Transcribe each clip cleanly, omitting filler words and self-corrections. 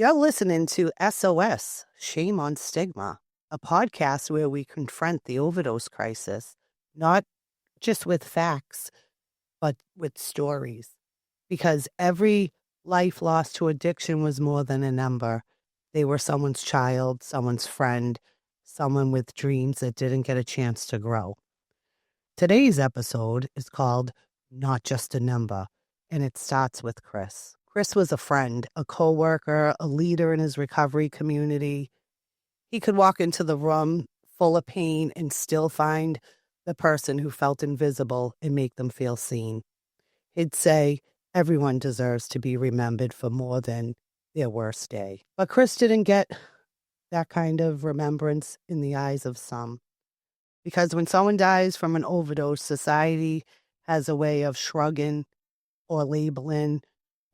You're listening to SOS, Shame on Stigma, a podcast where we confront the overdose crisis, not just with facts, but with stories. Because every life lost to addiction was more than a number. They were someone's child, someone's friend, someone with dreams that didn't get a chance to grow. Today's episode is called Not Just a Number, and it starts with Chris. Chris was a friend, a coworker, a leader in his recovery community. He could walk into the room full of pain and still find the person who felt invisible and make them feel seen. He'd say, everyone deserves to be remembered for more than their worst day. But Chris didn't get that kind of remembrance in the eyes of some. Because when someone dies from an overdose, society has a way of shrugging or labeling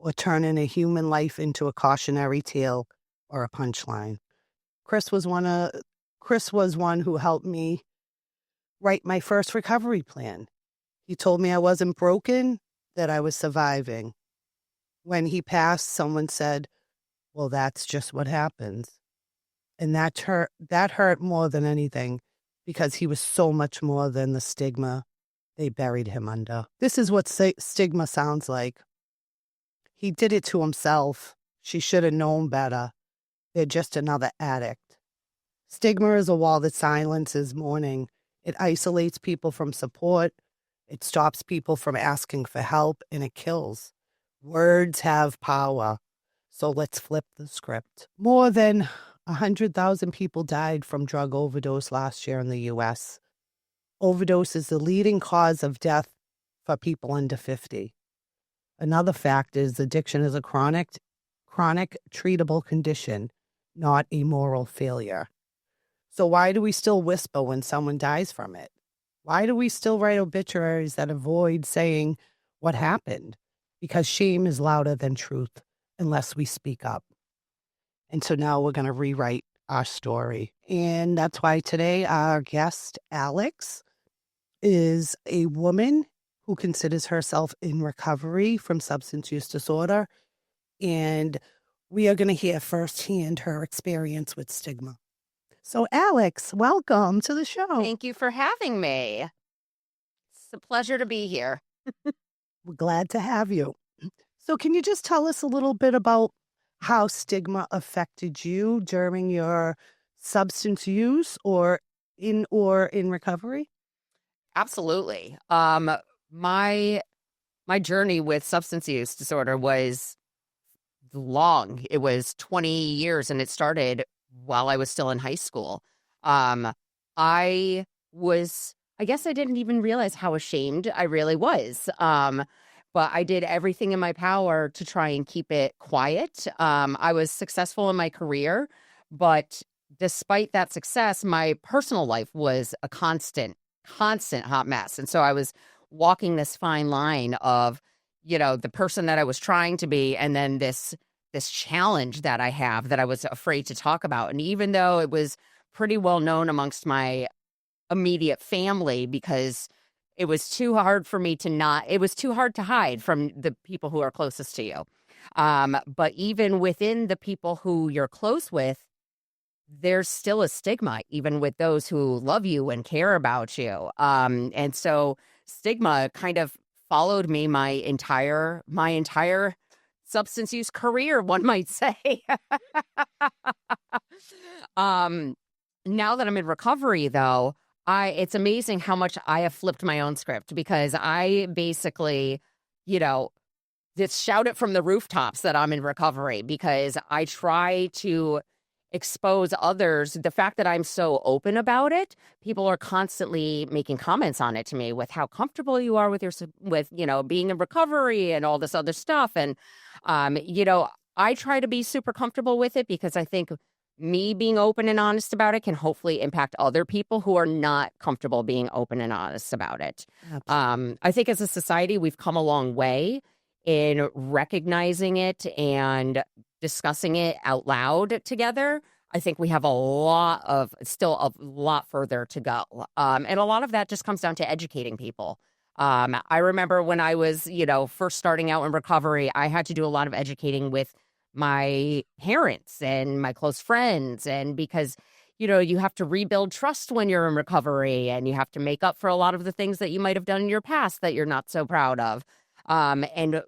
or turning a human life into a cautionary tale or a punchline. Chris was one who helped me write my first recovery plan. He told me I wasn't broken, that I was surviving. When he passed, someone said, "Well, that's just what happens." And that hurt more than anything, because he was so much more than the stigma they buried him under. This is what stigma sounds like. He did it to himself. She should have known better. They're just another addict. Stigma is a wall that silences mourning. It isolates people from support. It stops people from asking for help, and it kills. Words have power. So let's flip the script. More than 100,000 people died from drug overdose last year in the U.S. Overdose is the leading cause of death for people under 50. Another fact is addiction is a chronic treatable condition, not a moral failure. So why do we still whisper when someone dies from it? Why do we still write obituaries that avoid saying what happened? Because shame is louder than truth unless we speak up. And so now we're going to rewrite our story. And that's why today our guest, Alex, is a woman who considers herself in recovery from substance use disorder. And we are going to hear firsthand her experience with stigma. So, Alex, welcome to the show. Thank you for having me. It's a pleasure to be here. We're glad to have you. So can you just tell us a little bit about how stigma affected you during your substance use or in recovery? Absolutely. My journey with substance use disorder was long. It was 20 years, and it started while I was still in high school. I guess I didn't even realize how ashamed I really was. But I did everything in my power to try and keep it quiet. I was successful in my career, but despite that success, my personal life was a constant hot mess. And so I was walking this fine line of, the person that I was trying to be, and then this challenge that I have that I was afraid to talk about. And even though it was pretty well known amongst my immediate family, because it was too hard for me it was too hard to hide from the people who are closest to you. But even within the people who you're close with, there's still a stigma, even with those who love you and care about you. And so stigma kind of followed me my entire substance use career, one might say. Now that I'm in recovery, though, it's amazing how much I have flipped my own script, because I basically, just shout it from the rooftops that I'm in recovery, because I try to expose others. The fact that I'm so open about it, people are constantly making comments on it to me with how comfortable you are with being in recovery and all this other stuff. And, I try to be super comfortable with it, because I think me being open and honest about it can hopefully impact other people who are not comfortable being open and honest about it. I think as a society, we've come a long way in recognizing it and discussing it out loud together. I think we have still a lot further to go. And a lot of that just comes down to educating people. I remember when I was, first starting out in recovery, I had to do a lot of educating with my parents and my close friends. And because, you have to rebuild trust when you're in recovery, and you have to make up for a lot of the things that you might have done in your past that you're not so proud of. And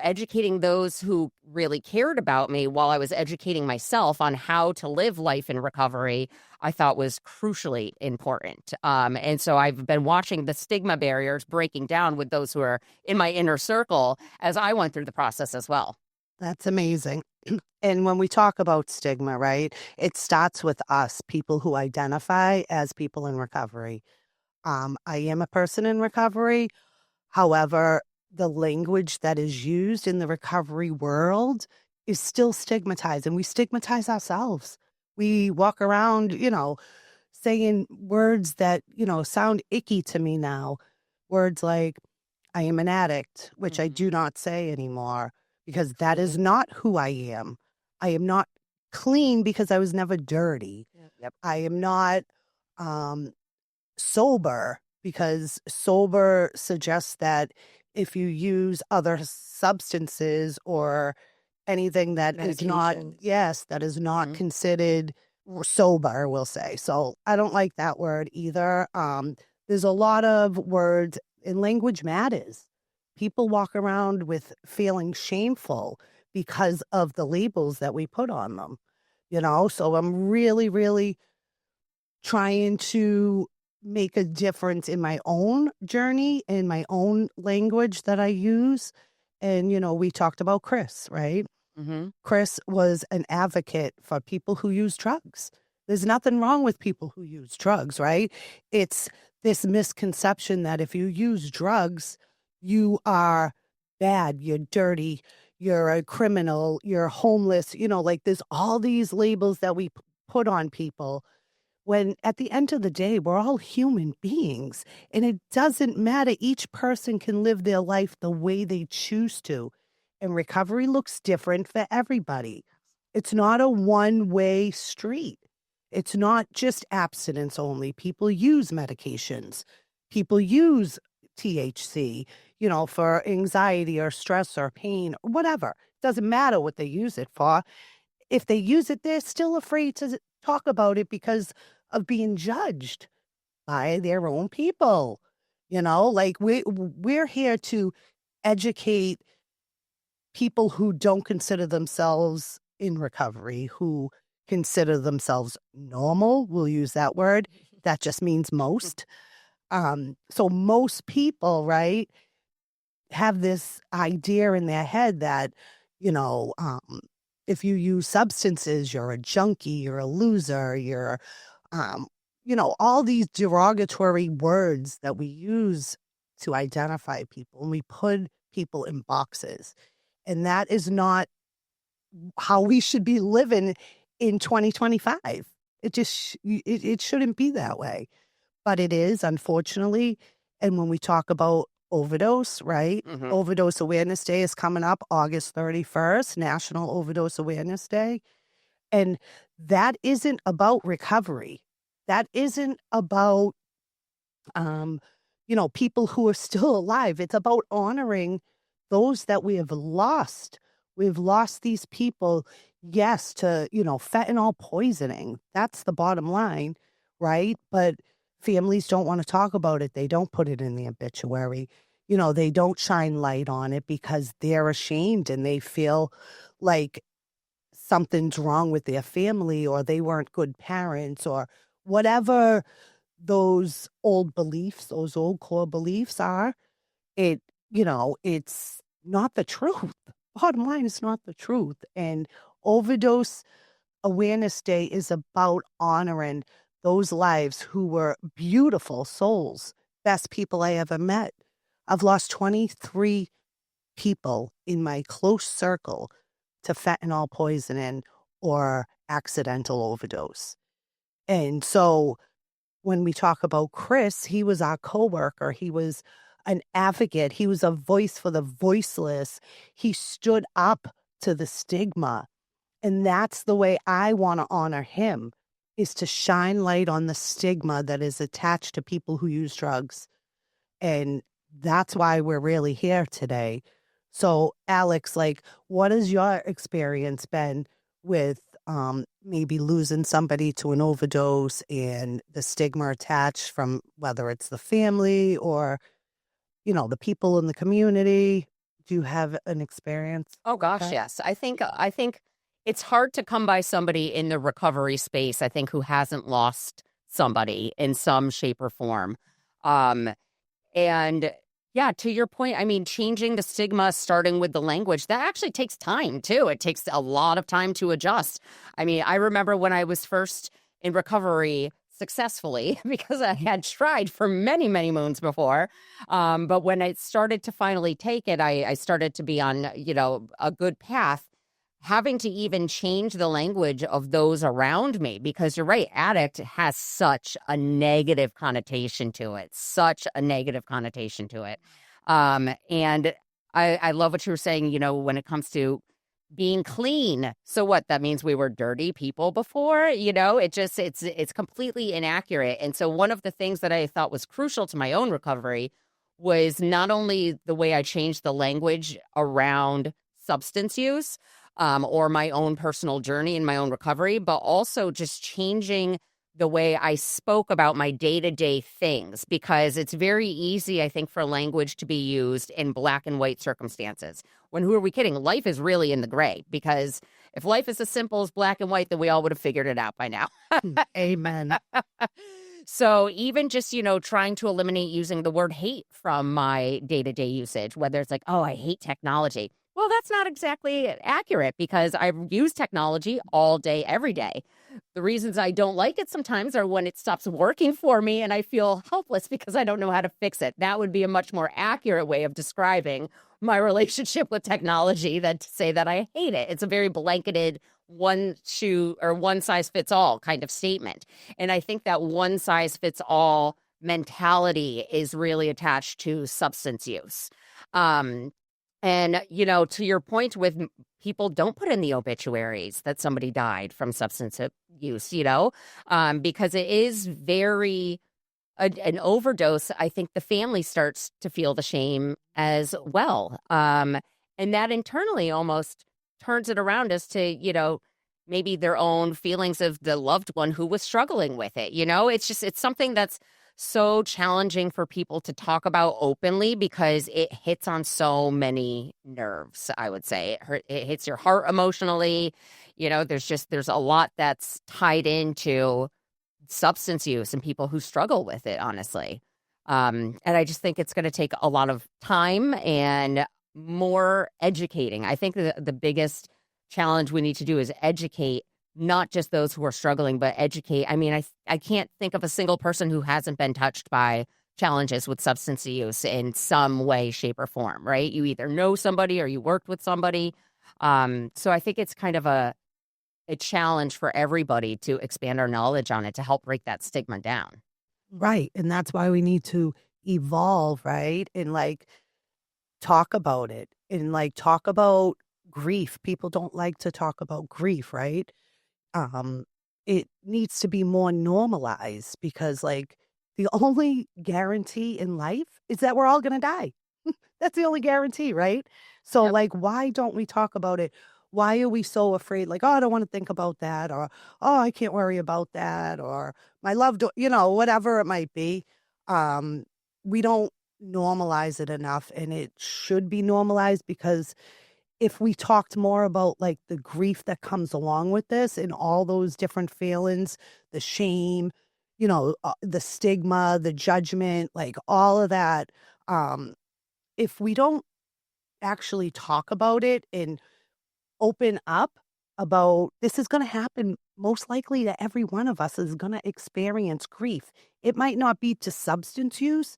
educating those who really cared about me while I was educating myself on how to live life in recovery, I thought was crucially important. And so I've been watching the stigma barriers breaking down with those who are in my inner circle as I went through the process as well. That's amazing. And when we talk about stigma, right, it starts with us, people who identify as people in recovery. I am a person in recovery. However, the language that is used in the recovery world is still stigmatized, and we stigmatize ourselves. We walk around, saying words that, sound icky to me now. Words like, I am an addict, which I Mhm. do not say anymore because that is Absolutely. not who I am. I am not clean because I was never dirty. Yep. I am not um, sober because sober suggests that if you use other substances or anything that is not, Medications. yes, that is not Mhm. considered sober, we'll say. So I don't like that word either. There's a lot of words, and language matters. People walk around with feeling shameful because of the labels that we put on them, So I'm really, really trying to make a difference in my own journey, in my own language that I use. And, we talked about Chris, right? Mhm. Chris was an advocate for people who use drugs. There's nothing wrong with people who use drugs, right? It's this misconception that if you use drugs, you are bad, you're dirty, you're a criminal, you're homeless, like there's all these labels that we put on people when at the end of the day, we're all human beings and it doesn't matter. Each person can live their life the way they choose to. And recovery looks different for everybody. It's not a one way street. It's not just abstinence only. People use medications, people use THC, for anxiety or stress or pain or whatever. Doesn't matter what they use it for. If they use it, they're still afraid to talk about it because of being judged by their own people. Like we're here to educate people who don't consider themselves in recovery, who consider themselves normal. We'll use that word. That just means most. So most people, right, have this idea in their head that, you know, um, if you use substances, you're a junkie, you're a loser, um, all these derogatory words that we use to identify people, and we put people in boxes. And that is not how we should be living in 2025. It just, it shouldn't be that way, but it is, unfortunately. And when we talk about overdose, right? Mhm. Overdose Awareness Day is coming up August 31st, National Overdose Awareness Day. And that isn't about recovery. That isn't about, um, people who are still alive. It's about honoring those that we have lost. We've lost these people, yes, to, fentanyl poisoning. That's the bottom line, right? But families don't want to talk about it. They don't put it in the obituary. They don't shine light on it because they're ashamed and they feel like something's wrong with their family or they weren't good parents or whatever those old beliefs, those old core beliefs are. It's not the truth. Bottom line, it's not the truth. And Overdose Awareness Day is about honoring those lives who were beautiful souls, best people I ever met. I've lost 23 people in my close circle to fentanyl poisoning or accidental overdose. And so when we talk about Chris, he was our coworker. He was an advocate. He was a voice for the voiceless. He stood up to the stigma. And that's the way I want to honor him, is to shine light on the stigma that is attached to people who use drugs. And that's why we're really here today, So, Alex, like, what has your experience been with maybe losing somebody to an overdose and the stigma attached from whether it's the family or, the people in the community? Do you have an experience Oh with gosh, that? yes. I think it's hard to come by somebody in the recovery space, I think, who hasn't lost somebody in some shape or form. Um and yeah, to your point, I mean, changing the stigma, starting with the language, that actually takes time too. It takes a lot of time to adjust. I mean, I remember when I was first in recovery successfully because I had tried for many, many moons before. But when I started to finally take it, I started to be on, a good path. Having to even change the language of those around me, because you're right, addict has such a negative connotation to it, such a negative connotation to it. And I love what you were saying, when it comes to being clean. So what? That means we were dirty people before, it's completely inaccurate. And so one of the things that I thought was crucial to my own recovery was not only the way I changed the language around substance use, or my own personal journey and my own recovery, but also just changing the way I spoke about my day-to-day things, because it's very easy, I think, for language to be used in black and white circumstances. When who are we kidding? Life is really in the gray, because if life is as simple as black and white, then we all would have figured it out by now. Amen. So even just, trying to eliminate using the word hate from my day-to-day usage, whether it's like, oh, I hate technology. Well, that's not exactly accurate, because I use technology all day, every day. The reasons I don't like it sometimes are when it stops working for me and I feel helpless because I don't know how to fix it. That would be a much more accurate way of describing my relationship with technology than to say that I hate it. It's a very blanketed one shoe or one size fits all kind of statement. And I think that one size fits all mentality is really attached to substance use. Um, and, to your point with people don't put in the obituaries that somebody died from substance use, because it is very an overdose. I think the family starts to feel the shame as well. And that internally almost turns it around as to, maybe their own feelings of the loved one who was struggling with it. It's something that's so challenging for people to talk about openly, because it hits on so many nerves. I would say it hits your heart emotionally. There's a lot that's tied into substance use and people who struggle with it, honestly. And I just think it's going to take a lot of time and more educating. I think the biggest challenge we need to do is educate not just those who are struggling, but educate. I mean, I can't think of a single person who hasn't been touched by challenges with substance use in some way, shape, or form, right? You either know somebody or you worked with somebody. So I think it's kind of a challenge for everybody to expand our knowledge on it to help break that stigma down. Right. And that's why we need to evolve, right? And like talk about it and like talk about grief. People don't like to talk about grief, right? Um, it needs to be more normalized because like the only guarantee in life is that we're all gonna die. That's the only guarantee, right? So, Yep. like, why don't we talk about it? Why are we so afraid? Like, oh, I don't want to think about that, or oh, I can't worry about that, or my loved, whatever it might be. Um, we don't normalize it enough, and it should be normalized because if we talked more about like the grief that comes along with this and all those different feelings, the shame, the stigma, the judgment, like all of that. Um, if we don't actually talk about it and open up about this is going to happen most likely to every one of us is going to experience grief. It might not be to substance use,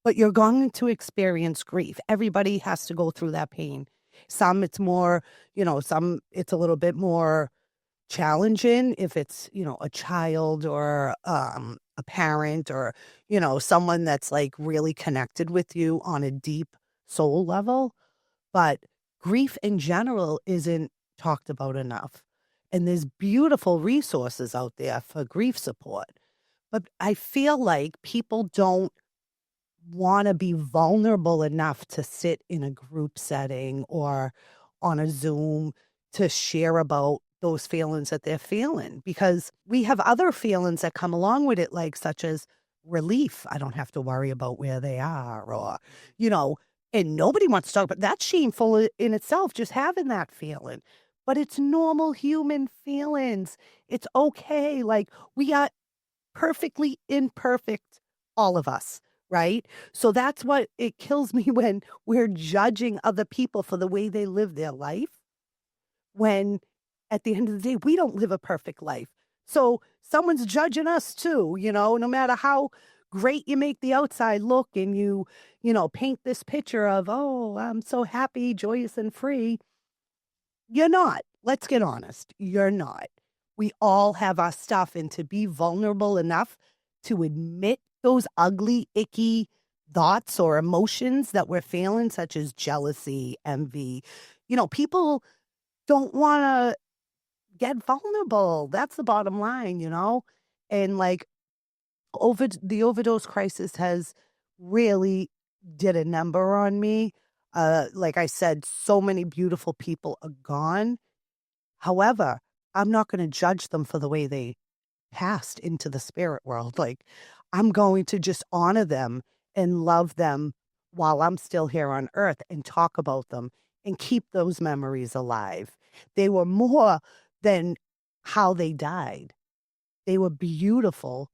but you're going to experience grief. Everybody has to go through that pain. Some it's more, some it's a little bit more challenging if it's, a child or a parent or, someone that's like really connected with you on a deep soul level. But grief in general isn't talked about enough. And there's beautiful resources out there for grief support. But I feel like people don't want to be vulnerable enough to sit in a group setting or on a Zoom to share about those feelings that they're feeling, because we have other feelings that come along with it, like such as relief. I don't have to worry about where they are, or, you know, and nobody wants to talk about that's shameful in itself, just having that feeling. But it's normal human feelings. It's okay. Like, we are perfectly imperfect, all of us, right? So that's what it kills me when we're judging other people for the way they live their life, when at the end of the day, we don't live a perfect life. So someone's judging us too, no matter how great you make the outside look and paint this picture of, oh, I'm so happy, joyous, and free. You're not. Let's get honest. You're not. We all have our stuff, and to be vulnerable enough to admit those ugly, icky thoughts or emotions that we're feeling, such as jealousy, envy. People don't want to get vulnerable. That's the bottom line. And like the overdose crisis has really did a number on me. Like I said, so many beautiful people are gone. However, I'm not going to judge them for the way they passed into the spirit world. Like, I'm going to just honor them and love them while I'm still here on earth, and talk about them and keep those memories alive. They were more than how they died. They were beautiful,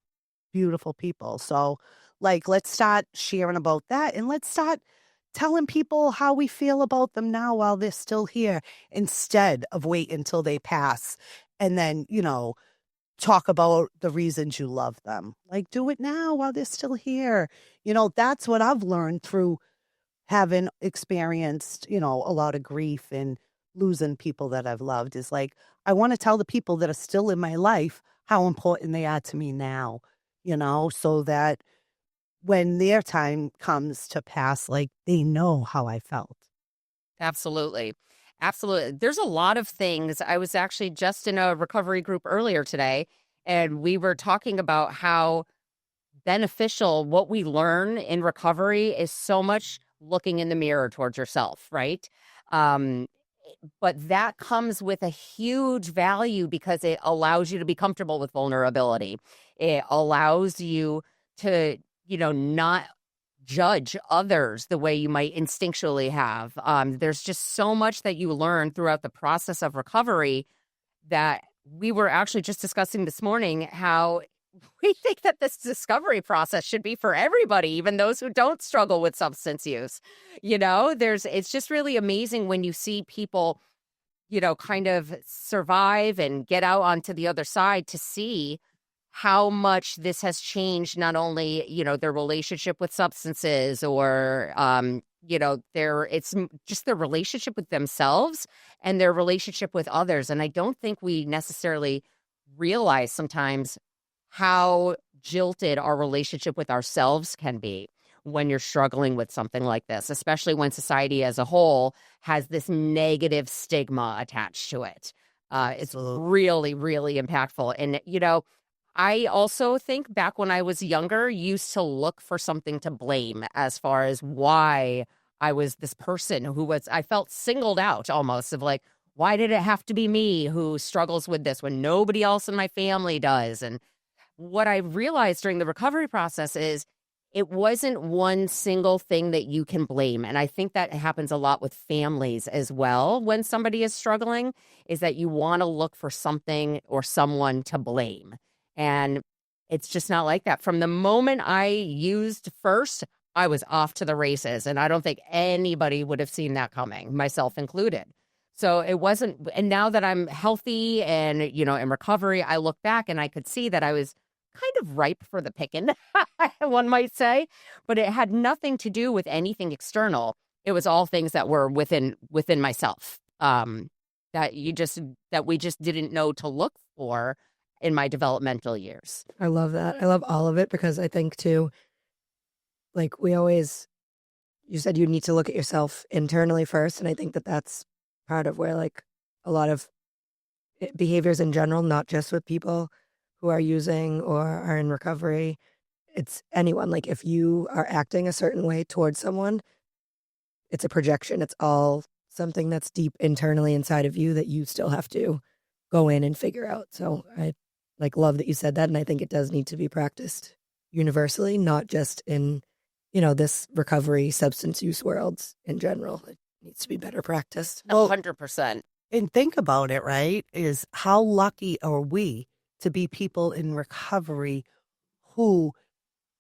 beautiful people. So, like, let's start sharing about that, and let's start telling people how we feel about them now while they're still here, instead of wait until they pass and then, talk about the reasons you love them. Like, do it now while they're still here. That's what I've learned through having experienced, a lot of grief and losing people that I've loved, is like, I want to tell the people that are still in my life how important they are to me now, so that when their time comes to pass, like, they know how I felt. Absolutely. Absolutely. There's a lot of things. I was actually just in a recovery group earlier today, and we were talking about how beneficial what we learn in recovery is so much looking in the mirror towards yourself, right? Um, but that comes with a huge value because it allows you to be comfortable with vulnerability. It allows you to, not judge others the way you might instinctually have. There's just so much that you learn throughout the process of recovery that we were actually just discussing this morning, how we think that this discovery process should be for everybody, even those who don't struggle with substance use. It's just really amazing when you see people, kind of survive and get out onto the other side, to see how much this has changed not only, their relationship with substances, or, just their relationship with themselves and their relationship with others. And I don't think we necessarily realize sometimes how jilted our relationship with ourselves can be when you're struggling with something like this, especially when society as a whole has this negative stigma attached to it. It's Absolutely. really, really impactful. And, I also think back when I was younger, used to look for something to blame as far as why I was this person I felt singled out almost, of like, why did it have to be me who struggles with this when nobody else in my family does? And what I realized during the recovery process is it wasn't one single thing that you can blame. And I think that happens a lot with families as well. When somebody is struggling, is that you want to look for something or someone to blame. And it's just not like that. From the moment I used first, I was off to the races. And I don't think anybody would have seen that coming, myself included. So it wasn't. And now that I'm healthy and, in recovery, I look back and I could see that I was kind of ripe for the picking, one might say, but it had nothing to do with anything external. It was all things that were within myself. That we just didn't know to look for in my developmental years. I love that. I love all of it, because I think too, like, you said you need to look at yourself internally first. And I think that that's part of where, like, a lot of behaviors in general, not just with people who are using or are in recovery, it's anyone. Like if you are acting a certain way towards someone, it's a projection. It's all something that's deep internally inside of you that you still have to go in and figure out. So I like love that you said that. And I think it does need to be practiced universally, not just in, this recovery substance use world in general. It needs to be better practiced. Well, 100%. and think about it, right? Is how lucky are we to be people in recovery who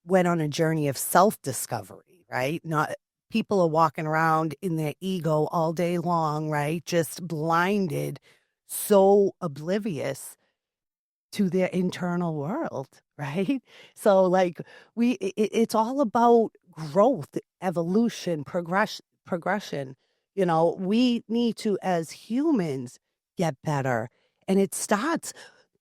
went on a journey of self-discovery, right? Not people are walking around in their ego all day long, right? Just blinded, so oblivious to their internal world, right? So like it's all about growth, evolution, progression. We need to as humans get better. And it starts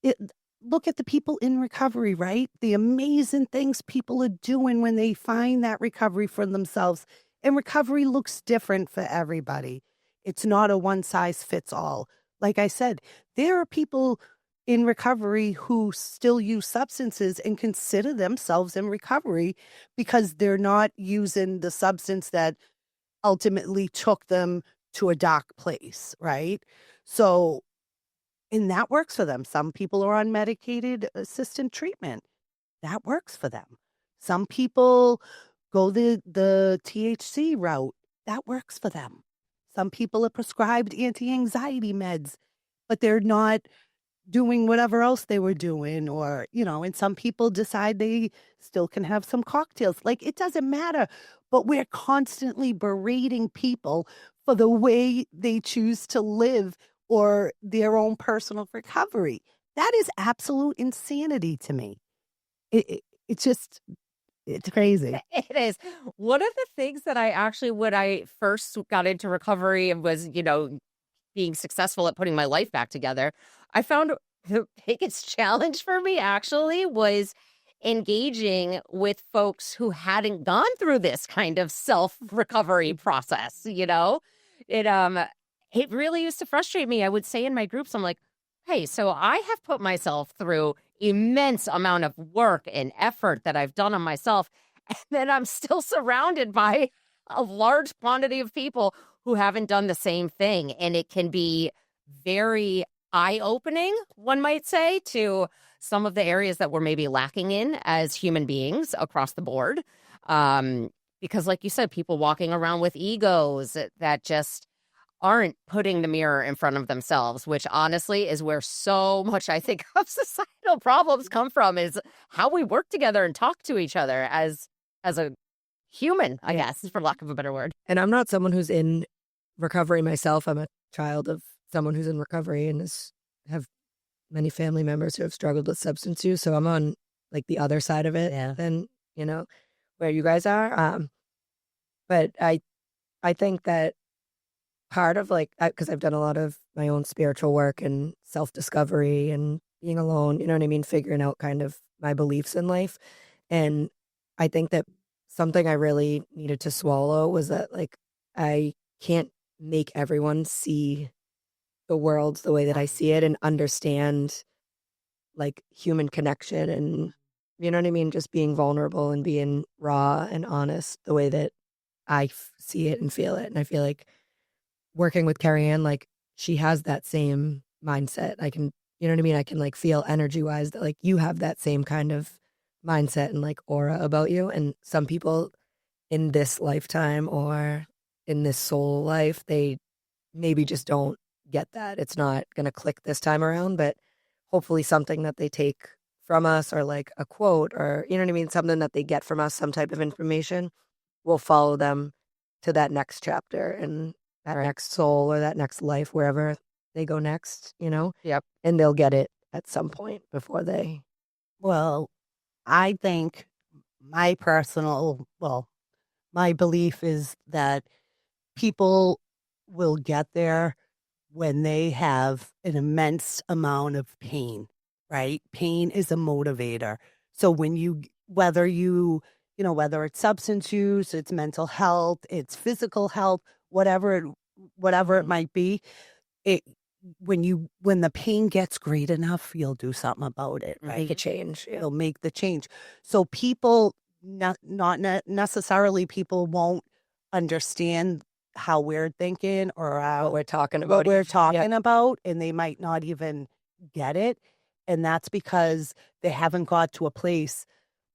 it look at the people in recovery, right? The amazing things people are doing when they find that recovery for themselves. And recovery looks different for everybody. It's not a one size fits all. Like I said, there are people in recovery who still use substances and consider themselves in recovery because they're not using the substance that ultimately took them to a dark place, right? So, and that works for them. Some people are on medicated assisted treatment. That works for them. Some people go the THC route. That works for them. Some people are prescribed anti-anxiety meds, but they're not doing whatever else they were doing, or and some people decide they still can have some cocktails. Like, it doesn't matter, but we're constantly berating people for the way they choose to live or their own personal recovery. That is absolute insanity to me. It's just, it's crazy. It is. One of the things that I actually, when I first got into recovery and was, being successful at putting my life back together, I found the biggest challenge for me actually was engaging with folks who hadn't gone through this kind of self-recovery process, it really used to frustrate me. I would say in my groups, I'm like, hey, so I have put myself through immense amount of work and effort that I've done on myself, and then I'm still surrounded by a large quantity of people who haven't done the same thing. And it can be very eye-opening, one might say, to some of the areas that we're maybe lacking in as human beings across the board. Because like you said, people walking around with egos that just aren't putting the mirror in front of themselves, which honestly is where so much, I think, of societal problems come from, is how we work together and talk to each other as a human, I guess, for lack of a better word. And I'm not someone who's in recovery myself. I'm a child of someone who's in recovery and have many family members who have struggled with substance use. So I'm on like the other side of it than, where you guys are. But I think that part of because I've done a lot of my own spiritual work and self-discovery and being alone, you know what I mean? Figuring out kind of my beliefs in life. And I think that something I really needed to swallow was that I can't make everyone see the world the way that I see it and understand human connection and, you know what I mean? Just being vulnerable and being raw and honest the way that I see it and feel it. And I feel like working with Carrie Ann, she has that same mindset. I can, you know what I mean? I can feel energy wise that you have that same kind of mindset and aura about you. And some people in this lifetime or in this soul life, they maybe just don't get that. It's not going to click this time around, but hopefully something that they take from us or a quote or, you know what I mean? Something that they get from us, some type of information will follow them to that next chapter and that next soul or that next life, wherever they go next, Yep. and they'll get it at some point before they. Well, I think my my belief is that people will get there when they have an immense amount of pain, right? Pain is a motivator. So whether whether it's substance use, it's mental health, it's physical health, whatever it might be, it when the pain gets great enough, you'll do something about it, right? Make a change. Yeah. You'll make the change. So people, necessarily, people won't understand how we're thinking or What we're talking what about. we're Yeah. talking about, and they might not even get it. And that's because they haven't got to a place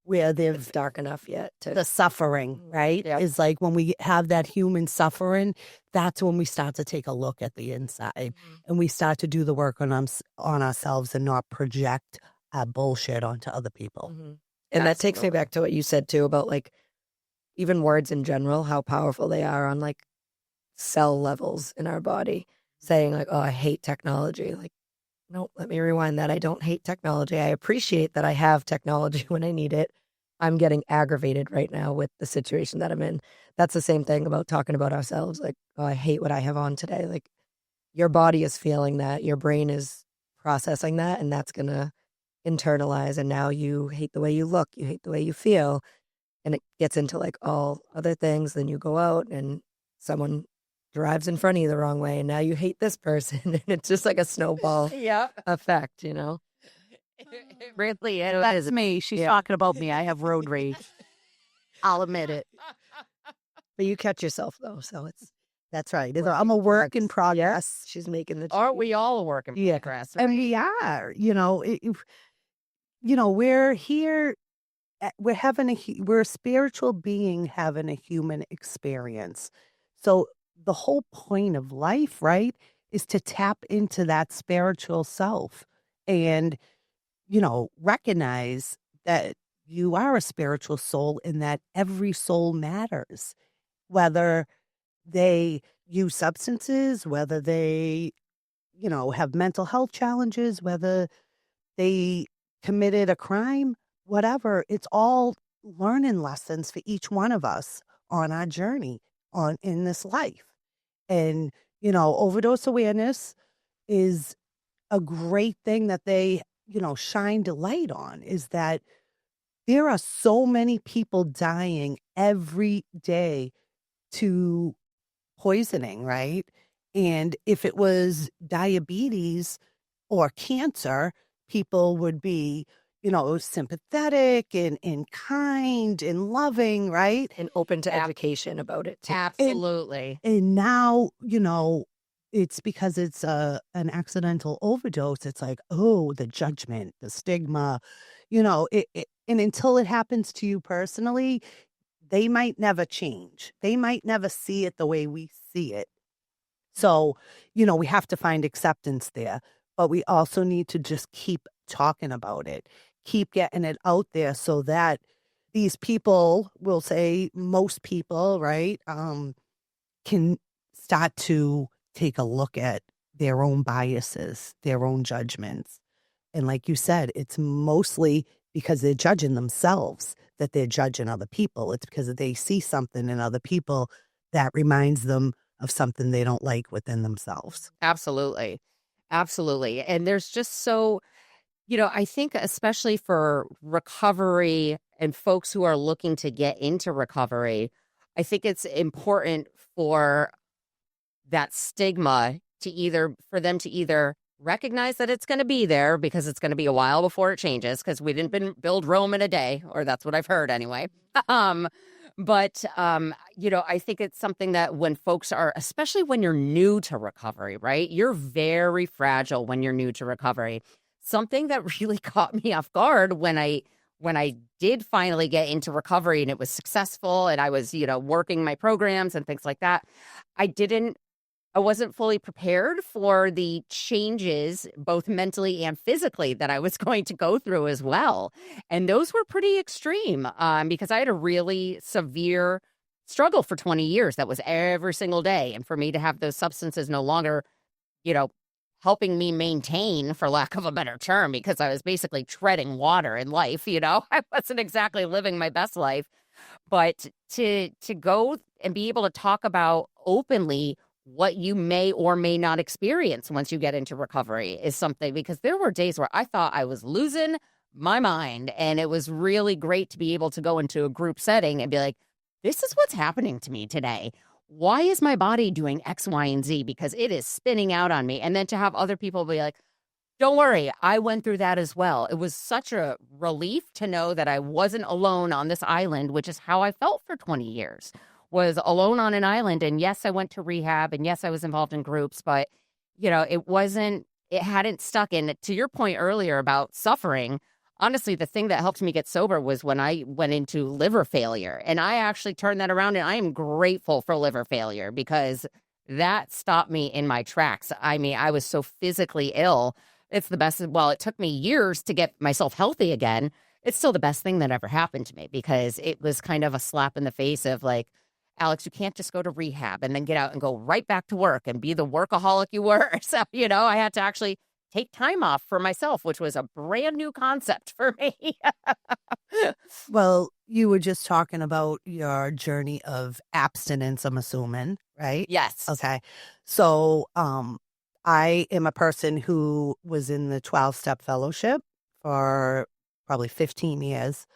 where It's they've dark enough yet to the suffering, right? Yep. Is like when we have that human suffering, that's when we start to take a look at the inside and we start to do the work on ourselves and not project our bullshit onto other people. And that takes me back to what you said too about like even words in general, how powerful they are on like cell levels in our body. Saying like, oh, I hate technology. Like, no, let me rewind that. I don't hate technology. I appreciate that I have technology when I need it. I'm getting aggravated right now with the situation that I'm in. That's the same thing about talking about ourselves. Like, oh, I hate what I have on today. Like, your body is feeling that. Your brain is processing that, and that's going to internalize. And now you hate the way you look. You hate the way you feel. And it gets into like all other things. Then you go out and someone drives in front of you the wrong way. And now you hate this person. And it's just like a snowball effect, you know? It really is. That's me. She's talking about me. I have road rage. I'll admit it. But you catch yourself though, so That's right. I'm a work in progress. yes, she's making the Aren't we all a work in progress? And we are, we're here. We're a spiritual being having a human experience. So the whole point of life, right, is to tap into that spiritual self and, recognize that you are a spiritual soul and that every soul matters, whether they use substances, whether they, have mental health challenges, whether they committed a crime, whatever. It's all learning lessons for each one of us on our journey in this life. And, overdose awareness is a great thing that they, shined a light on, is that there are so many people dying every day to poisoning, right? And if it was diabetes or cancer, people would be, sympathetic and kind and loving, right? and open to education about it too. Absolutely. And now, it's because it's an accidental overdose. It's like, oh, the judgment, the stigma, and until it happens to you personally, they might never change. They might never see it the way we see it. So, we have to find acceptance there, but we also need to just keep talking about it, keep getting it out there so that these people, will say most people, right, can start to take a look at their own biases, their own judgments. And like you said, it's mostly because they're judging themselves that they're judging other people. It's because they see something in other people that reminds them of something they don't like within themselves. Absolutely. Absolutely. And there's just so, I think especially for recovery and folks who are looking to get into recovery, I think it's important for that stigma for them to either recognize that it's going to be there because it's going to be a while before it changes, because we didn't build Rome in a day, or that's what I've heard anyway. But I think it's something that when folks are, especially when you're new to recovery, right? You're very fragile when you're new to recovery. Something that really caught me off guard when I did finally get into recovery and it was successful and I was, working my programs and things like that, I wasn't fully prepared for the changes, both mentally and physically, that I was going to go through as well. And those were pretty extreme because I had a really severe struggle for 20 years. That was every single day. And for me to have those substances no longer, helping me maintain, for lack of a better term, because I was basically treading water in life, I wasn't exactly living my best life. But to go and be able to talk about openly what you may or may not experience once you get into recovery is something, because there were days where I thought I was losing my mind. And it was really great to be able to go into a group setting and be like, this is what's happening to me today. why is my body doing X, Y, and Z? Because it is spinning out on me. And then to have other people be like, don't worry, I went through that as well. It was such a relief to know that I wasn't alone on this island, which is how I felt for 20 years, was alone on an island. And yes, I went to rehab, and yes, I was involved in groups, but it hadn't stuck in. To your point earlier about suffering, honestly, the thing that helped me get sober was when I went into liver failure. And I actually turned that around, and I am grateful for liver failure because that stopped me in my tracks. I mean, I was so physically ill. It's the best. Well, it took me years to get myself healthy again. It's still the best thing that ever happened to me because it was kind of a slap in the face of like, Alex, you can't just go to rehab and then get out and go right back to work and be the workaholic you were. So, I had to actually take time off for myself, which was a brand new concept for me. Well, you were just talking about your journey of abstinence, I'm assuming, right? Yes. Okay. So, I am a person who was in the 12-step fellowship for probably 15 years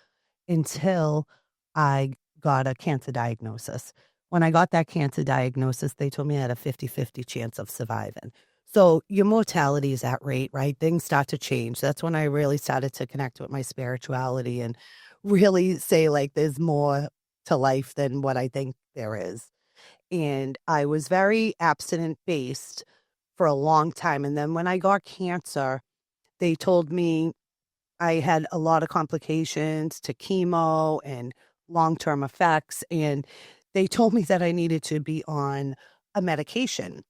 until I got a cancer diagnosis. When I got that cancer diagnosis, they told me I had a 50-50 chance of surviving. So your mortality is at rate, right? Things start to change. That's when I really started to connect with my spirituality and really say, like, there's more to life than what I think there is. And I was very abstinent based for a long time. And then when I got cancer, they told me I had a lot of complications to chemo and long-term effects. And they told me that I needed to be on a medication.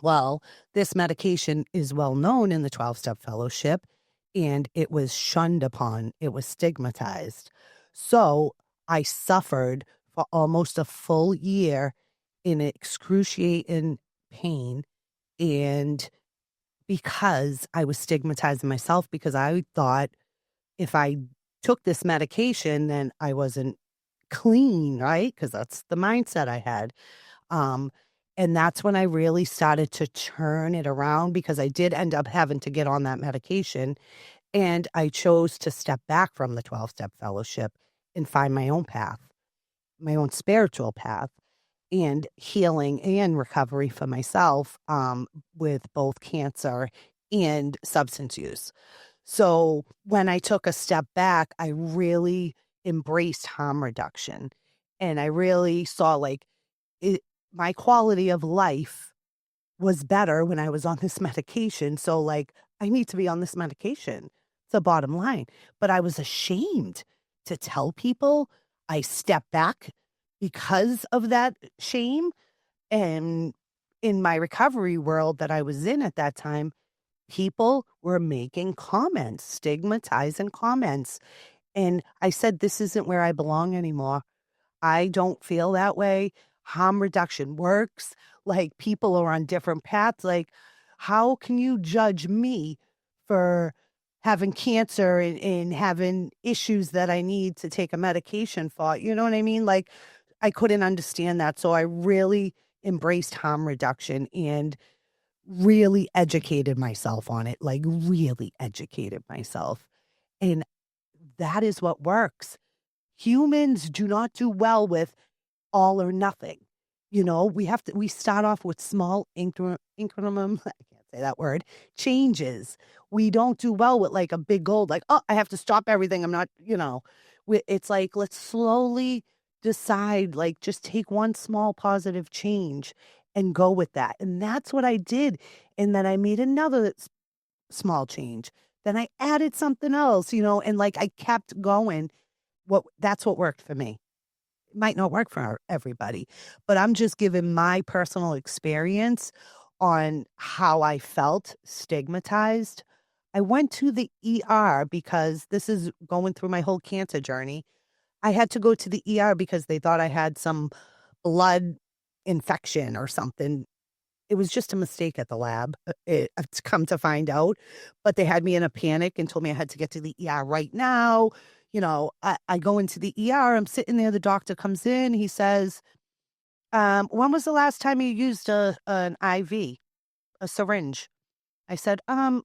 Well, this medication is well known in the 12-step fellowship, and it was shunned upon. It was stigmatized. So I suffered for almost a full year in excruciating pain. And because I was stigmatizing myself, because I thought if I took this medication, then I wasn't clean, right? Because that's the mindset I had. Um, and that's when I really started to turn it around because I did end up having to get on that medication. And I chose to step back from the 12-step fellowship and find my own path, my own spiritual path and healing and recovery for myself with both cancer and substance use. So when I took a step back, I really embraced harm reduction. And I really saw like it, my quality of life was better when I was on this medication. So like I need to be on this medication. It's the bottom line. But I was ashamed to tell people. I stepped back because of that shame. And in my recovery world that I was in at that time, people were making comments, stigmatizing comments. And I said, this isn't where I belong anymore. I don't feel that way. Harm reduction works. Like people are on different paths. Like, how can you judge me for having cancer and having issues that I need to take a medication for? You know what I mean? Like, I couldn't understand that. So I really embraced harm reduction and really educated myself on it, like really educated myself. And that is what works. Humans do not do well with all or nothing. We start off with small increment, I can't say that word, changes. We don't do well with like a big goal, like, oh, I have to stop everything. I'm not, it's like, let's slowly decide, like, just take one small positive change and go with that. And that's what I did. And then I made another small change. Then I added something else, and like I kept going. That's what worked for me. It might not work for everybody, but I'm just giving my personal experience on how I felt stigmatized. I went to the ER because this is going through my whole cancer journey. I had to go to the ER because they thought I had some blood infection or something. It was just a mistake at the lab, it's come to find out, but they had me in a panic and told me I had to get to the ER right now. I go into the ER, I'm sitting there, the doctor comes in, he says, when was the last time you used an IV, a syringe? I said,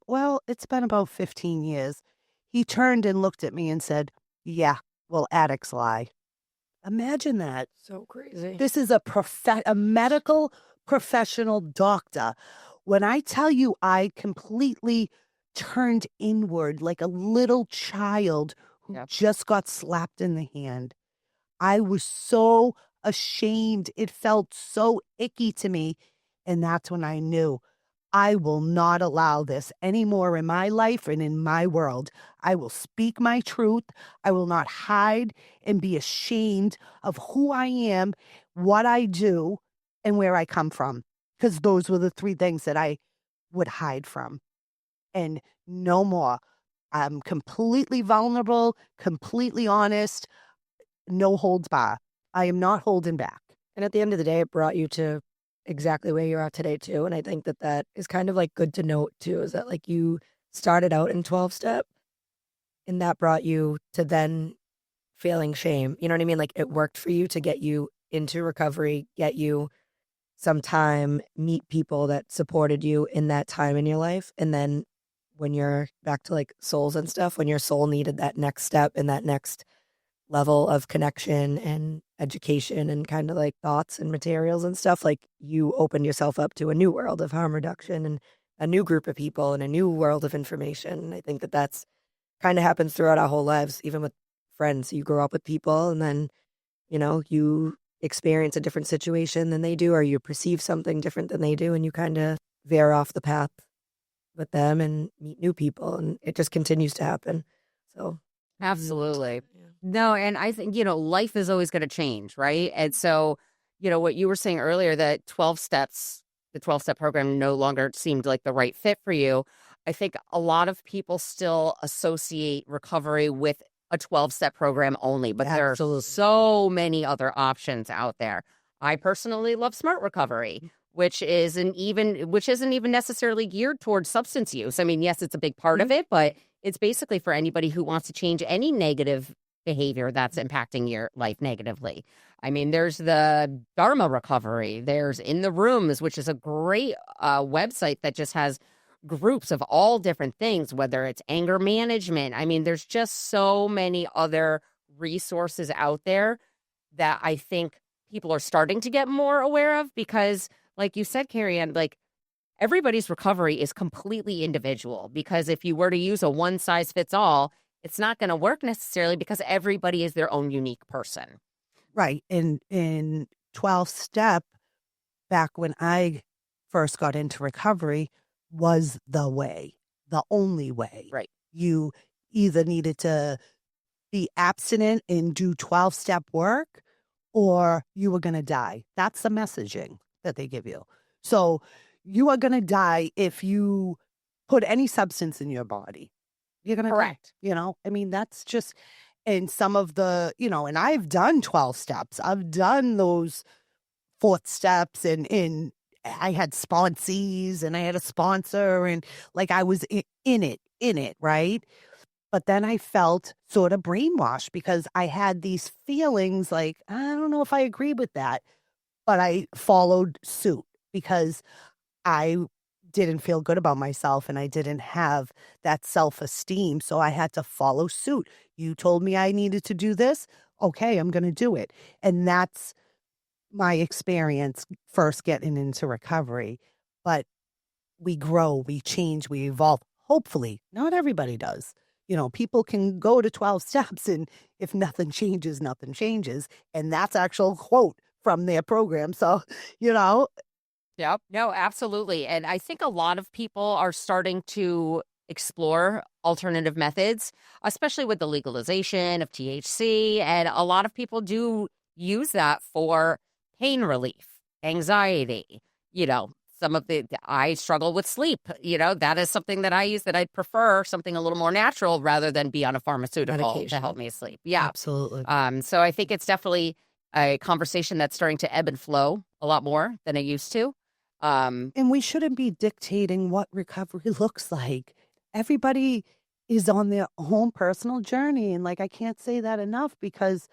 well, it's been about 15 years. He turned and looked at me and said, yeah, well, addicts lie. Imagine that. So crazy. This is a medical professional doctor. When I tell you I completely turned inward like a little child who Yep. just got slapped in the hand, I was so ashamed. It felt so icky to me. And that's when I knew I will not allow this anymore in my life and in my world. I will speak my truth. I will not hide and be ashamed of who I am, what I do, and where I come from. Because those were the three things that I would hide from. And no more. I'm completely vulnerable, completely honest, no holds bar. I am not holding back. And at the end of the day, it brought you to exactly where you're at today, too. And I think that that is kind of like good to note, too, is that like you started out in 12 step and that brought you to then feeling shame. You know what I mean? Like it worked for you to get you into recovery, get you some time, meet people that supported you in that time in your life. And then when you're back to like souls and stuff, when your soul needed that next step and that next level of connection and education and kind of like thoughts and materials and stuff, like you opened yourself up to a new world of harm reduction and a new group of people and a new world of information. And I think that that's kind of happens throughout our whole lives, even with friends. You grow up with people and then, you experience a different situation than they do, or you perceive something different than they do, and you kind of veer off the path with them and meet new people. And it just continues to happen. So, Absolutely. yeah. No, and I think, life is always going to change, right? And so, what you were saying earlier, that the 12-step program no longer seemed like the right fit for you. I think a lot of people still associate recovery with a 12-step program only, but there Absolutely. are so many other options out there. I personally love Smart Recovery, which isn't even necessarily geared towards substance use. I mean, yes, it's a big part of it, but it's basically for anybody who wants to change any negative behavior that's impacting your life negatively. I mean, there's the Dharma Recovery. There's In the Rooms, which is a great website that just has groups of all different things, whether it's anger management. I mean, there's just so many other resources out there that I think people are starting to get more aware of because, like you said, Carrie Ann, like everybody's recovery is completely individual, because if you were to use a one size fits all, it's not going to work necessarily because everybody is their own unique person. Right. And in 12 step, back when I first got into recovery, was the way, the only way. Right. You either needed to be abstinent and do 12 step work, or you were going to die. That's the messaging that they give you. So you are going to die if you put any substance in your body. You're going to die. Correct. I mean, that's just, and some of the, and I've done 12 steps. I've done those fourth steps and I had sponsees and I had a sponsor and like I was in it, right? But then I felt sort of brainwashed because I had these feelings like, I don't know if I agree with that, but I followed suit because I didn't feel good about myself and I didn't have that self-esteem. So I had to follow suit. You told me I needed to do this. Okay, I'm going to do it. And that's my experience first getting into recovery. But we grow, we change, we evolve. Hopefully, not everybody does. People can go to 12 steps and if nothing changes, nothing changes. And that's actual quote from their program. So, Yep. No, absolutely. And I think a lot of people are starting to explore alternative methods, especially with the legalization of THC. And a lot of people do use that for pain relief, anxiety. I struggle with sleep. That is something that I use that I'd prefer something a little more natural rather than be on a pharmaceutical to Medication. help me sleep. Yeah. absolutely. So I think it's definitely a conversation that's starting to ebb and flow a lot more than it used to. And we shouldn't be dictating what recovery looks like. Everybody is on their own personal journey. And I can't say that enough because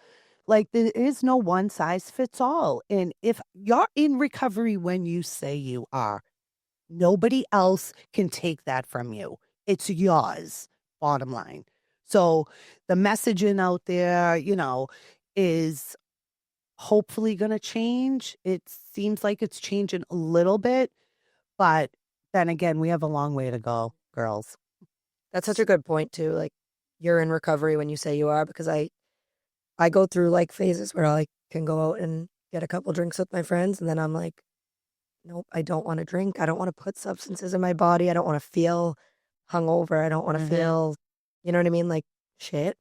there is no one size fits all. And if you're in recovery when you say you are, nobody else can take that from you. It's yours, bottom line. So the messaging out there, is hopefully going to change. It seems like it's changing a little bit, but then again, we have a long way to go, girls. That's such a good point too. Like, you're in recovery when you say you are, because I go through like phases where I can go out and get a couple drinks with my friends, and then I'm like, nope, I don't want to drink. I don't want to put substances in my body. I don't want to feel hungover. I don't want to feel, you know what I mean? Like shit.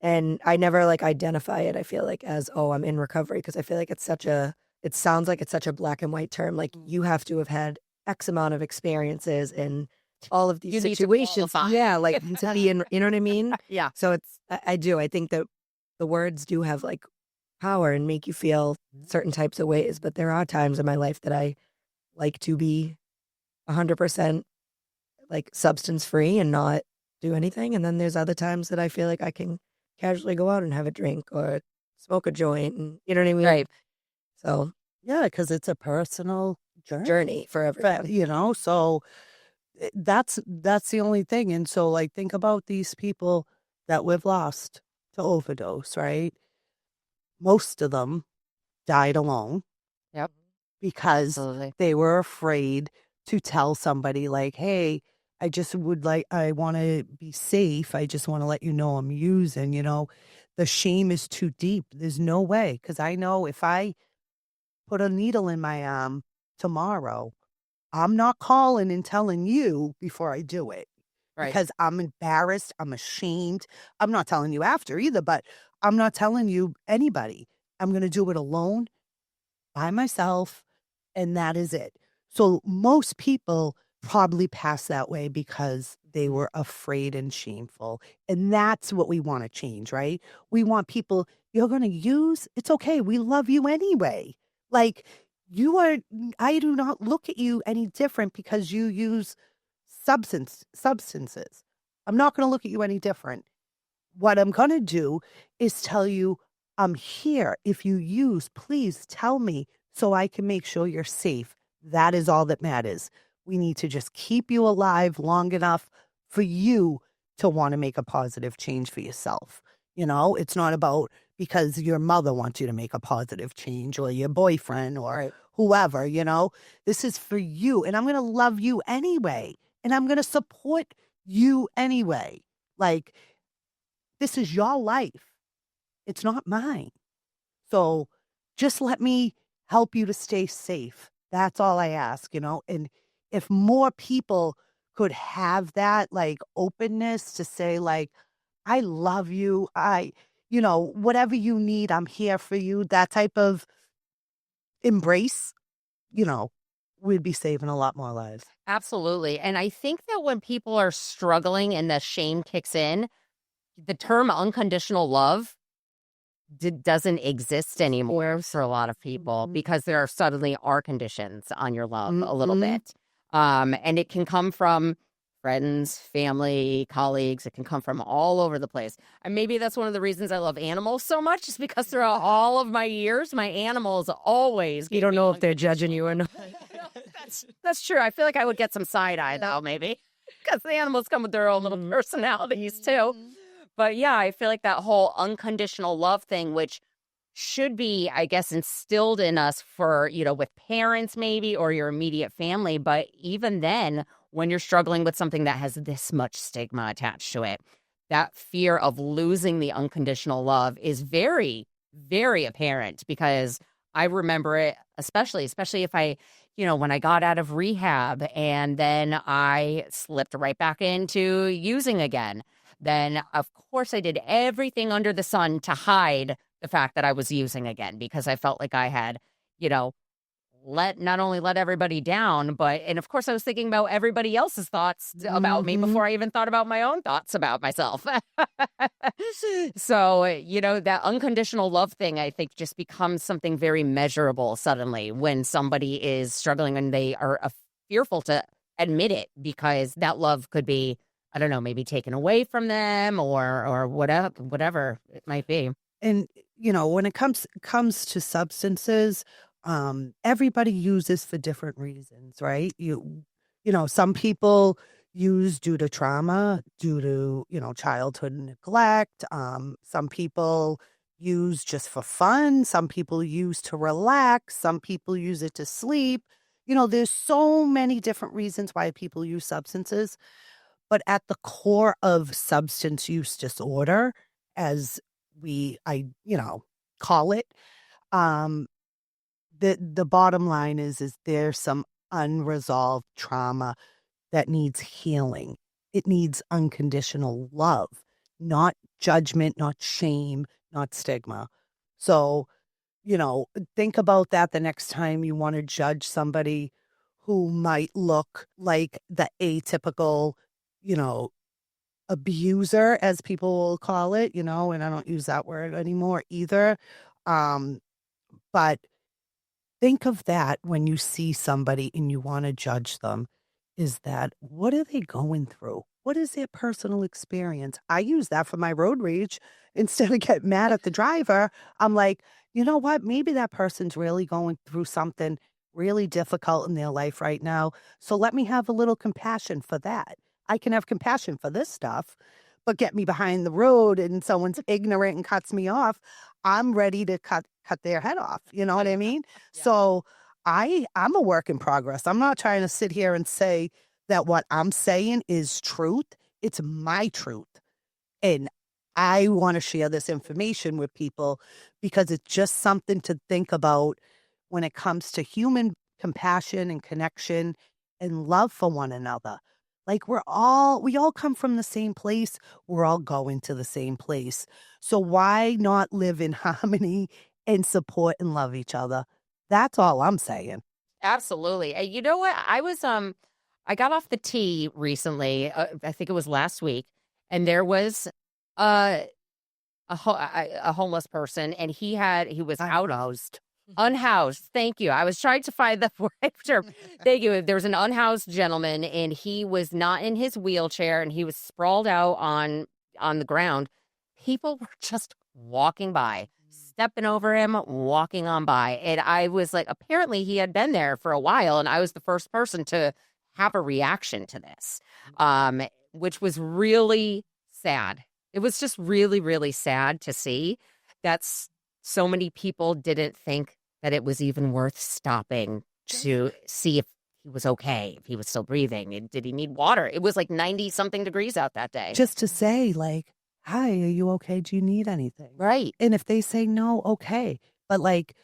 And I never like identify it, I feel like, as, oh, I'm in recovery, because I feel like it sounds like it's such a black and white term. Like, you have to have had X amount of experiences in all of these You need to situations. qualify. Yeah, like to be in, you know what I mean? Yeah. So I do. I think that the words do have like power and make you feel certain types of ways. But there are times in my life that I like to be 100% like substance free and not do anything. And then there's other times that I feel like I can casually go out and have a drink or smoke a joint, and you know what I mean? Right. So Yeah, because it's a personal journey for everyone. you know, so that's the only thing. And so, like, think about these people that we've lost to overdose, right? Most of them died alone Yep. because Absolutely. they were afraid to tell somebody, like, hey, I want to be safe. I just want to let you know I'm using, the shame is too deep. There's no way. Because I know if I put a needle in my arm tomorrow, I'm not calling and telling you before I do it. Right. Because I'm embarrassed. I'm ashamed. I'm not telling you after either, but I'm not telling you anybody. I'm going to do it alone by myself, and that is it. So most people probably pass that way because they were afraid and shameful. And that's what we want to change, right? We want people, you're going to use, it's okay. We love you anyway. Like, I do not look at you any different because you use substances. I'm not going to look at you any different. What I'm going to do is tell you, I'm here. If you use, please tell me so I can make sure you're safe. That is all that matters. We need to just keep you alive long enough for you to want to make a positive change for yourself. It's not about because your mother wants you to make a positive change or your boyfriend or whoever, This is for you. And I'm going to love you anyway. And I'm going to support you anyway. Like, this is your life. It's not mine. So just let me help you to stay safe. That's all I ask, And if more people could have that like openness to say like, I love you. Whatever you need, I'm here for you. That type of embrace, we'd be saving a lot more lives. Absolutely. And I think that when people are struggling and the shame kicks in, the term unconditional love doesn't exist anymore for a lot of people because there suddenly are conditions on your love a little bit. And it can come from friends, family, colleagues. It can come from all over the place. And maybe that's one of the reasons I love animals so much, is because throughout all of my years, my animals always. You don't know if they're judging you or not. That's true. I feel like I would get some side eye though, maybe, because the animals come with their own little personalities too. But yeah, I feel like that whole unconditional love thing, which should be, I guess, instilled in us for, with parents maybe or your immediate family. But even then, when you're struggling with something that has this much stigma attached to it, that fear of losing the unconditional love is very, very apparent, because I remember it, especially if I, when I got out of rehab and then I slipped right back into using again. Then, of course, I did everything under the sun to hide the fact that I was using again, because I felt like I had, not only let everybody down, and of course I was thinking about everybody else's thoughts about me before I even thought about my own thoughts about myself. So, that unconditional love thing, I think, just becomes something very measurable suddenly when somebody is struggling and they are fearful to admit it, because that love could be, I don't know, maybe taken away from them or whatever it might be. And, when it comes to substances, everybody uses for different reasons, right? Some people use due to trauma, due to, childhood neglect. Some people use just for fun. Some people use to relax. Some people use it to sleep. There's so many different reasons why people use substances. But at the core of substance use disorder, as I call it, um, the bottom line is there's some unresolved trauma that needs healing. It needs unconditional love, not judgment, not shame, not stigma. So, think about that the next time you want to judge somebody who might look like the atypical, you know, abuser, as people will call it, and I don't use that word anymore either. Um, but think of that when you see somebody and you want to judge them. Is that what are they going through? What is their personal experience? I use that for my road rage. Instead of getting mad at the driver, I'm like, you know what? Maybe that person's really going through something really difficult in their life right now. So let me have a little compassion for that. I can have compassion for this stuff, but get me behind the road and someone's ignorant and cuts me off. I'm ready to cut their head off. You know what I mean? Yeah. So I'm a work in progress. I'm not trying to sit here and say that what I'm saying is truth. It's my truth. And I want to share this information with people because it's just something to think about when it comes to human compassion and connection and love for one another. Like we all come from the same place. We're all going to the same place. So why not live in harmony and support and love each other? That's all I'm saying. Absolutely. And you know what? I got off the T recently. I think it was last week, and there was uh, a homeless person, and he was Unhoused. unhoused. Thank you. I was trying to find the right term. Thank you. There was an unhoused gentleman, and he was not in his wheelchair, and he was sprawled out on the ground. People were just walking by, stepping over him, walking on by. And I was like, apparently he had been there for a while, and I was the first person to have a reaction to this, which was really sad. It was just really, really sad to see that so many people didn't think that it was even worth stopping to see if he was okay, if he was still breathing, and did he need water? It was like 90-something degrees out that day. Just to say, like, hi, are you okay? Do you need anything? Right. And if they say no, okay. But like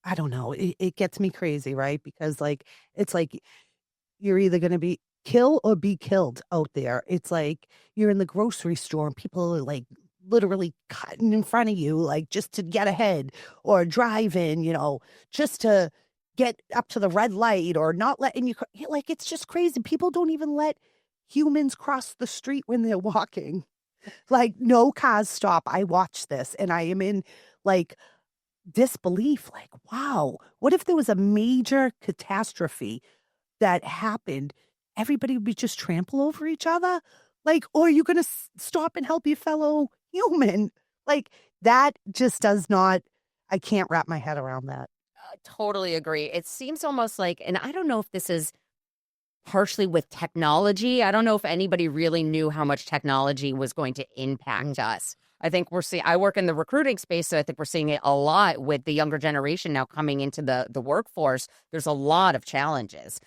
I don't know. It gets me crazy, right? Because like, it's like you're either going to be kill or be killed out there. It's like you're in the grocery store and people are like literally cutting in front of you, like just to get ahead or drive in, just to get up to the red light or not letting you. Like, it's just crazy. People don't even let humans cross the street when they're walking. Like, no cars stop. I watch this and I am in like disbelief. Like, wow, what if there was a major catastrophe that happened? Everybody would be just trample over each other. Like, or are you going to stop and help your fellow human? Like, that just does not, I can't wrap my head around that. Totally agree. It seems almost like, and I don't know if this is partially with technology. I don't know if anybody really knew how much technology was going to impact us. I think I work in the recruiting space, so I think we're seeing it a lot with the younger generation now coming into the workforce. There's a lot of challenges.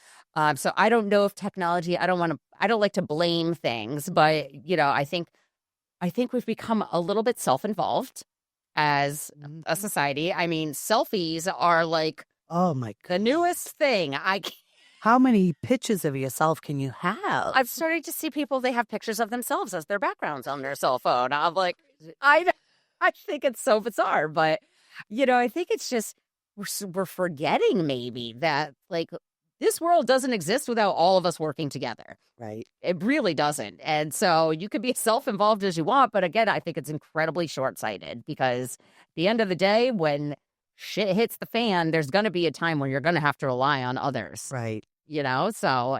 So I don't know if technology, I don't like to blame things, but I think we've become a little bit self-involved as a society. I mean, selfies are like, oh my God, the newest thing. How many pictures of yourself can you have? I've started to see people, they have pictures of themselves as their backgrounds on their cell phone. I'm like, I think it's so bizarre, but I think it's just we're forgetting maybe that like this world doesn't exist without all of us working together. Right. It really doesn't. And so you could be as self-involved as you want, but again, I think it's incredibly short-sighted because at the end of the day, when shit hits the fan, there's going to be a time when you're going to have to rely on others. Right. So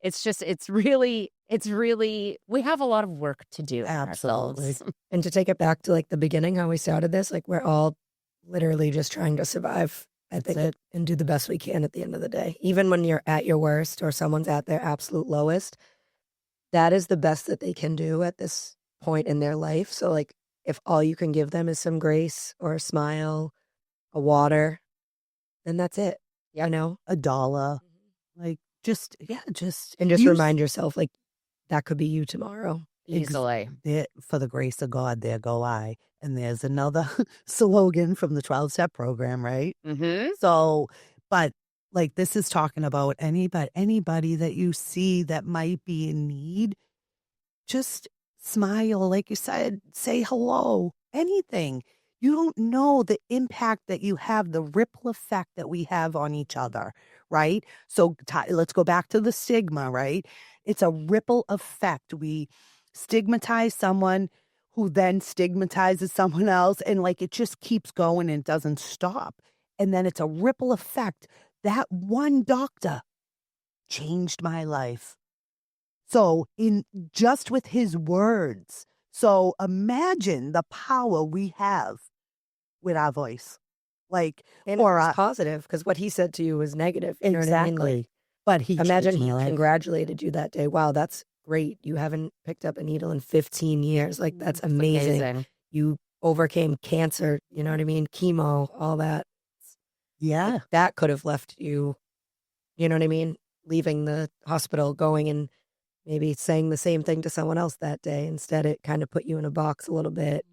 it's really, we have a lot of work to do. Absolutely. Ourselves. And to take it back to like the beginning, how we started this, like we're all literally just trying to survive, I think, and do the best we can at the end of the day. Even when you're at your worst or someone's at their absolute lowest, that is the best that they can do at this point in their life. So like if all you can give them is some grace or a smile, a water, then that's it. Yep. You know? $1, like just And just use remind yourself like that could be you tomorrow. Easily. for the grace of God, there go I. And there's another slogan from the 12-step program, right? Mm-hmm. So, but like this is talking about anybody that you see that might be in need, just smile, like you said, say hello, anything. You don't know the impact that you have, the ripple effect that we have on each other, right? So let's go back to the stigma, right? It's a ripple effect. We stigmatize someone who then stigmatizes someone else, and like it just keeps going and doesn't stop. And then it's a ripple effect. That one doctor changed my life. So in just with his words. So imagine the power we have with our voice. Like And or it's positive because what he said to you was negative. You know what I mean? Like, exactly. But he imagine changed he my life. congratulated you that day. Wow, that's great. You haven't picked up a needle in 15 years. Like that's It's amazing. amazing. You overcame cancer, you know what I mean? Chemo, all that. Yeah. Like, that could have left you, you know what I mean? Leaving the hospital, going and maybe saying the same thing to someone else that day. Instead, it kind of put you in a box a little bit.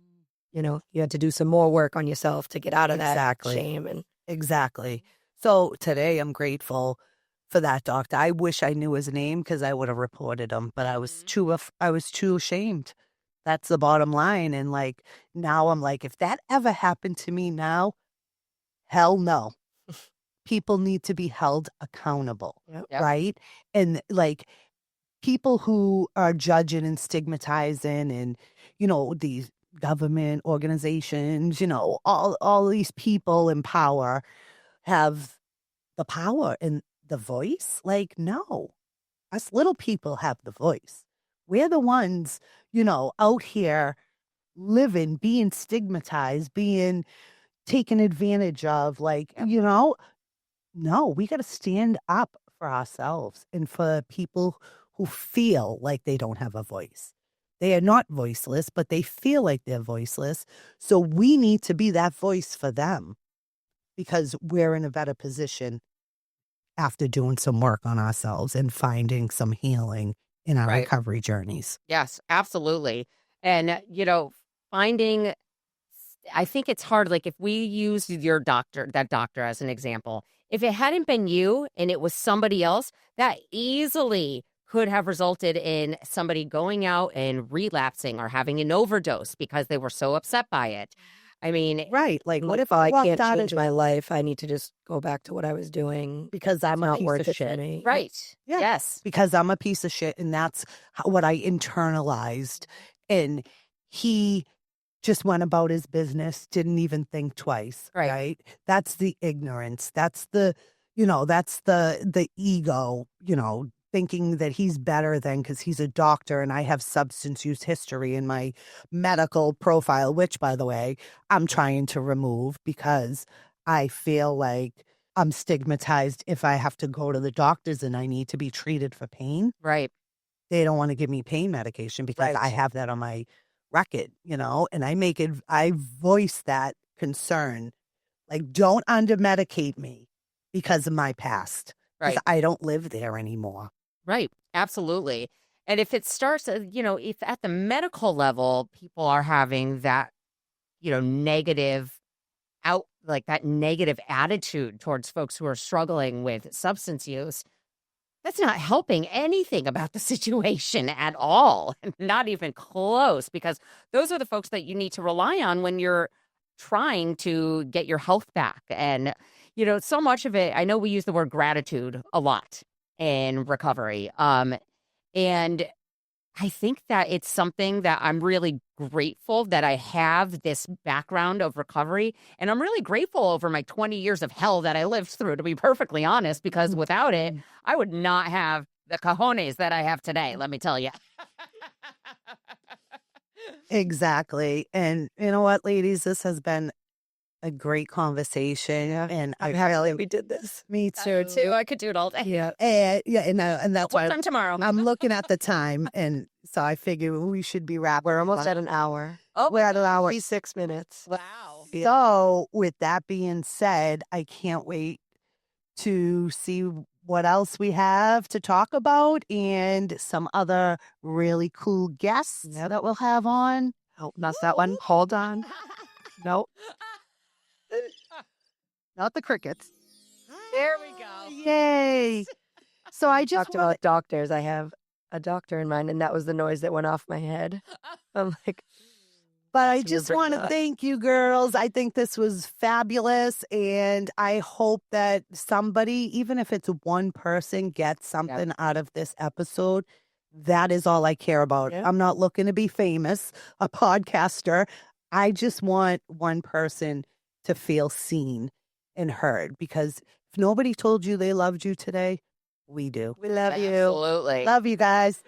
You know, you had to do some more work on yourself to get out of that Exactly. shame. And Exactly. So today I'm grateful for that doctor. I wish I knew his name because I would have reported him, but I was too ashamed. That's the bottom line. And like now I'm like, if that ever happened to me now, hell no. People need to be held accountable, yep. Yep. right? And like people who are judging and stigmatizing and, these government organizations, all these people in power have the power and the voice. Like, no, us little people have the voice. We're the ones, out here living, being stigmatized, being taken advantage of. Like, Yep. no, we got to stand up for ourselves and for people who feel like they don't have a voice. They are not voiceless, but they feel like they're voiceless. So we need to be that voice for them because we're in a better position after doing some work on ourselves and finding some healing in our Right. recovery journeys. Yes, absolutely. And, finding, I think it's hard. Like if we use that doctor as an example, if it hadn't been you and it was somebody else, that easily could have resulted in somebody going out and relapsing or having an overdose because they were so upset by it. I mean, Right. Like, I'm what like, if oh, I I walked can't out change my life. I need to just go back to what I was doing. because It's I'm a not piece worth of it for shit? me. right. Yeah. Yes. Because I'm a piece of shit and that's what I internalized. And he just went about his business, didn't even think twice, Right. right? That's the ignorance. That's that's the ego, thinking that he's better than because he's a doctor and I have substance use history in my medical profile, which by the way, I'm trying to remove because I feel like I'm stigmatized if I have to go to the doctors and I need to be treated for pain. Right. They don't wanna give me pain medication because I Right. have that on my record, and I voice that concern, like, "Don't under-medicate me because of my past, because Right. I don't live there anymore." Right. Absolutely. And if it starts, if at the medical level, people are having that, negative like that negative attitude towards folks who are struggling with substance use, that's not helping anything about the situation at all. Not even close, because those are the folks that you need to rely on when you're trying to get your health back. And, so much of it, I know we use the word gratitude a lot in recovery. And I think that it's something that I'm really grateful that I have this background of recovery. And I'm really grateful over my 20 years of hell that I lived through, to be perfectly honest, because without it, I would not have the cojones that I have today, let me tell you. Exactly, and you know what, ladies? This has been a great conversation. And I'm happy that we did this. me So too. too, I could do it all day. Yeah. And that's why Sometime tomorrow. I'm looking at the time. And so I figure we should be wrapping. We're almost up. at an hour. Oh, We're at an hour. 36 minutes. wow. Yeah. So with that being said, I can't wait to see what else we have to talk about and some other really cool guests that we'll have on. Oh, not that one. Hold on. Nope. Not the crickets. There we go. Yay. So I just Talked about doctors. I have a doctor in mind, and that was the noise that went off my head. I'm like, But I So you're just want to bringing up- thank you, girls. I think this was fabulous. And I hope that somebody, even if it's one person, gets something out of this episode. That is all I care about. Yeah. I'm not looking to be famous, a podcaster. I just want one person to feel seen and heard, because if nobody told you they loved you today, we do. we love you. Absolutely. Love you guys.